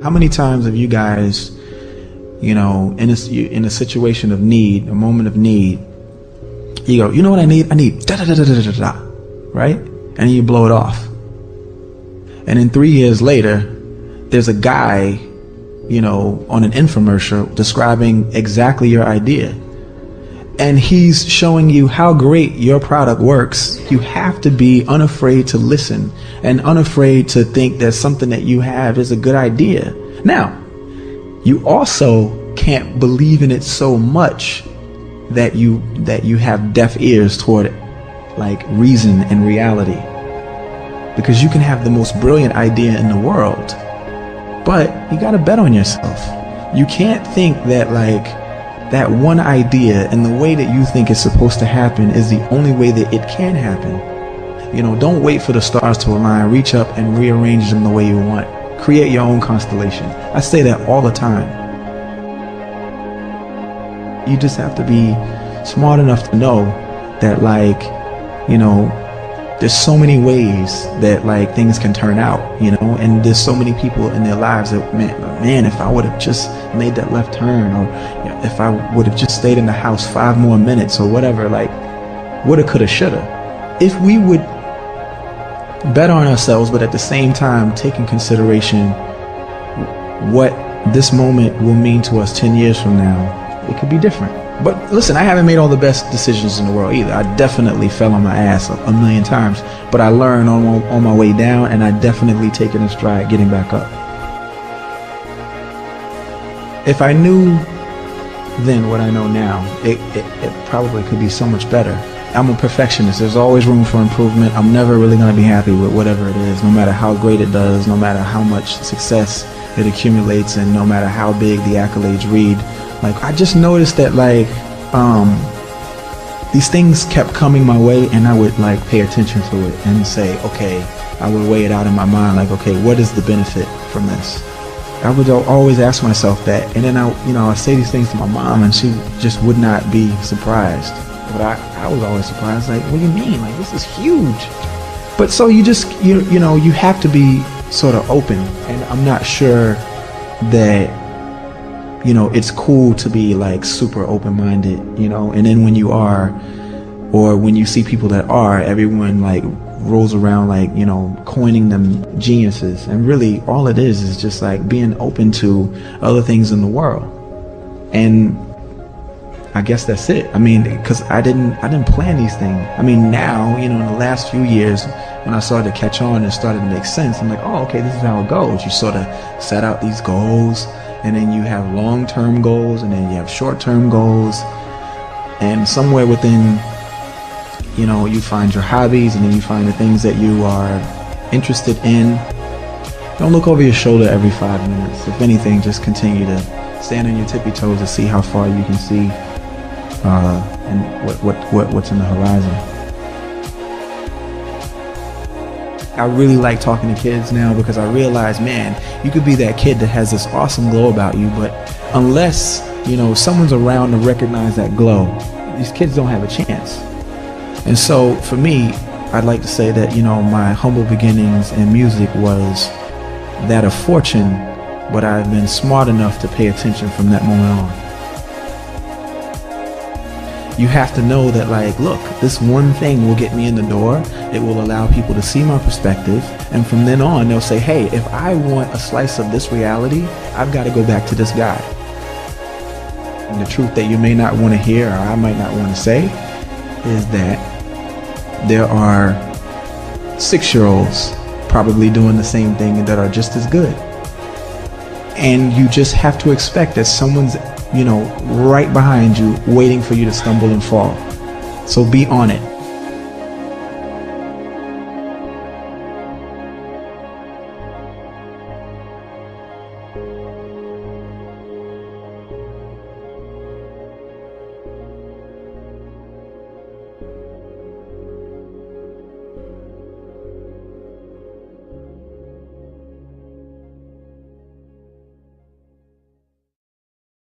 How many times have you guys, in a situation of need, a moment of need, you go, you know what I need? I need da da da da da da da, right? And you blow it off. And then 3 years later, there's a guy, on an infomercial describing exactly your idea. And he's showing you how great your product works. You have to be unafraid to listen and unafraid to think that something that you have is a good idea. Now, you also can't believe in it so much that you have deaf ears toward it, like reason and reality. Because you can have the most brilliant idea in the world, but you gotta bet on yourself. You can't think that that one idea and the way that you think it's supposed to happen is the only way that it can happen. Don't wait for the stars to align. Reach up and rearrange them the way you want. Create your own constellation. I say that all the time. You just have to be smart enough to know that there's so many ways that things can turn out, and there's so many people in their lives that, man, if I would have just made that left turn, or if I would have just stayed in the house 5 more minutes or whatever, woulda, coulda, shoulda. If we would bet on ourselves, but at the same time take in consideration what this moment will mean to us 10 years from now, it could be different. But listen, I haven't made all the best decisions in the world either. I definitely fell on my ass a million times, but I learned on my way down, and I definitely take it in stride getting back up. If I knew then what I know now, it probably could be so much better. I'm a perfectionist. There's always room for improvement. I'm never really going to be happy with whatever it is, no matter how great it does, no matter how much success it accumulates, and no matter how big the accolades read. I just noticed that these things kept coming my way, and I would pay attention to it and say, okay, I would weigh it out in my mind, okay, what is the benefit from this? I would always ask myself that, and then I say these things to my mom, and she just would not be surprised. But I was always surprised, what do you mean? This is huge. But so you have to be sort of open, and I'm not sure that it's cool to be super open-minded, and then when you are, or when you see people that are, everyone rolls around coining them geniuses, and really all it is just being open to other things in the world. And I guess that's it. Because I didn't plan these things. Now, in the last few years, when I started to catch on and started to make sense, I'm oh, okay, this is how it goes. You sort of set out these goals, and then you have long-term goals, and then you have short-term goals, and somewhere within, you find your hobbies, and then you find the things that you are interested in. Don't look over your shoulder every 5 minutes. If anything, just continue to stand on your tippy toes to see how far you can see, and what's in the horizon. I really like talking to kids now, because I realize, man, you could be that kid that has this awesome glow about you, but unless, someone's around to recognize that glow, these kids don't have a chance. And so for me, I'd like to say that, my humble beginnings in music was that of fortune, but I've been smart enough to pay attention from that moment on. You have to know that look, this one thing will get me in the door. It will allow people to see my perspective, and from then on they'll say, hey, if I want a slice of this reality, I've got to go back to this guy. And the truth that you may not want to hear, or I might not want to say, is that there are 6-year-olds probably doing the same thing that are just as good. And you just have to expect that someone's right behind you, waiting for you to stumble and fall. So be on it.